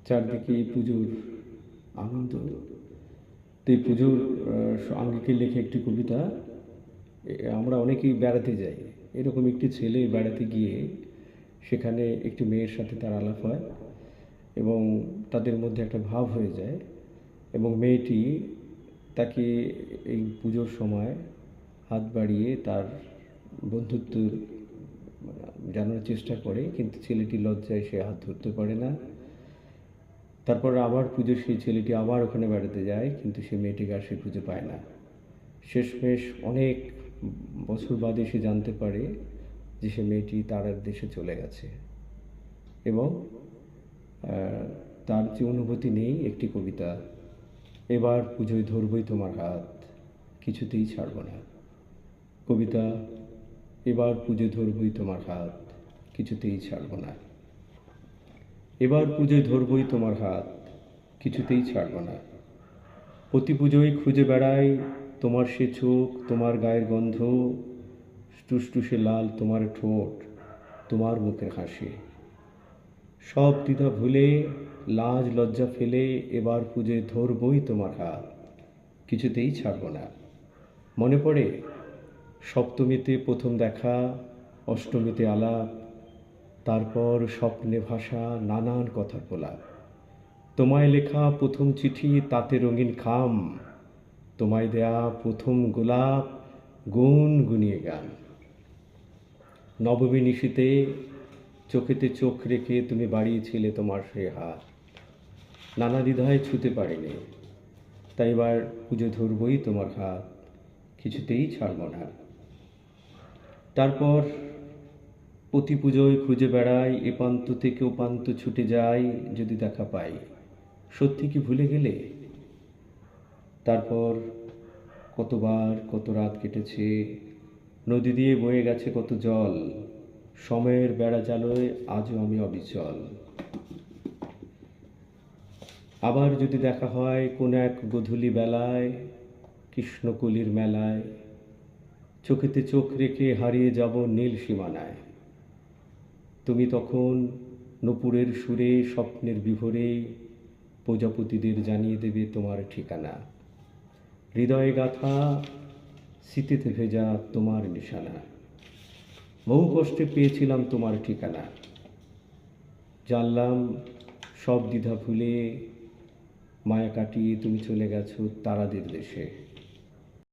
চারদিকে এই পুজোর আনন্দ। তো এই পুজোর আঙ্গিকে লেখা একটি কবিতা। আমরা অনেকেই বেড়াতে যাই, এরকম একটি ছেলে বেড়াতে গিয়ে সেখানে একটি মেয়ের সাথে তার আলাপ হয় এবং তাদের মধ্যে একটা ভাব হয়ে যায়, এবং মেয়েটি তাকে এই পুজোর সময় হাত বাড়িয়ে তার বন্ধুত্ব জানার চেষ্টা করে, কিন্তু ছেলেটি লজ্জায় সে হাত ধরতে পারে না। তারপর আবার পুজো, সেই ছেলেটি আবার ওখানে বেড়াতে যায়, কিন্তু সে মেয়েটিকে আর সে খুঁজে পায় না। শেষমেশ অনেক বছর বাদে সে জানতে পারে যে সে মেয়েটি তার দেশে চলে গেছে, এবং তার যে অনুভূতি নেই একটি কবিতা। এবার পুজোয় ধরবই তোমার হাত, কিছুতেই ছাড়ব না। কবিতা, এবার পুজোয় ধরবই তোমার হাত, কিছুতেই ছাড়ব না। এবার পুজোয় ধরবই তোমার হাত, কিছুতেই ছাড়ব না। প্রতি পুজোয় খুঁজে বেড়াই তোমার সে চোখ, তোমার গায়ের গন্ধ, টুসটুসে লাল তোমার ঠোঁট, তোমার মুখের হাসি। সব দ্বিধা ভুলে, লাজ লজ্জা ফেলে এবার পুজোয় ধরবই তোমার হাত, কিছুতেই ছাড়ব না। মনে পড়ে সপ্তমীতে প্রথম দেখা, অষ্টমীতে আলাপ, তারপর স্বপ্নে ভাষা নানান কথার প্রলাপ। তোমায় লেখা প্রথম চিঠি, তাতে রঙিন খাম, তোমায় দেয়া প্রথম গোলাপ, গুন গুনিয়ে গান। নবমী নিশীতে চোখেতে চোখ রেখে তুমি বাড়িয়েছিলে তোমার সে হাত, নানা দ্বিধায় ছুতে পারিনি, তাই এবার পুজো ধরবই তোমার হাত, কিছুতেই ছাড়ব না। তারপর প্রতি পুজোয় খুঁজে বেড়াই, এ প্রান্ত থেকে ও প্রান্ত ছুটে যাই যদি দেখা পাই। সত্যি কি ভুলে গেলে? তারপর কতবার কত রাত কেটেছে, নদী দিয়ে বয়ে গেছে কত জল, সময়ের বেড়া জালোয় আজও আমি অবিচল। আবার যদি দেখা হয় কোন এক গধূলি বেলায়, কৃষ্ণকলির মেলায়, চোখেতে চোখ রেখে হারিয়ে যাব নীল সীমানায়। তুমি তখন নূপুরের সুরে স্বপ্নের বিভোরে প্রজাপতিদের জানিয়ে দেবে তোমার ঠিকানা। হৃদয়ে গাথা স্মৃতিতে ভেজা তোমার নিশানা। বহু কষ্টে পেয়েছিলাম তোমার ঠিকানা, জানলাম সব দ্বিধা ভুলে, মায়া কাটিয়ে তুমি চলে গেছো তারাদের দেশে।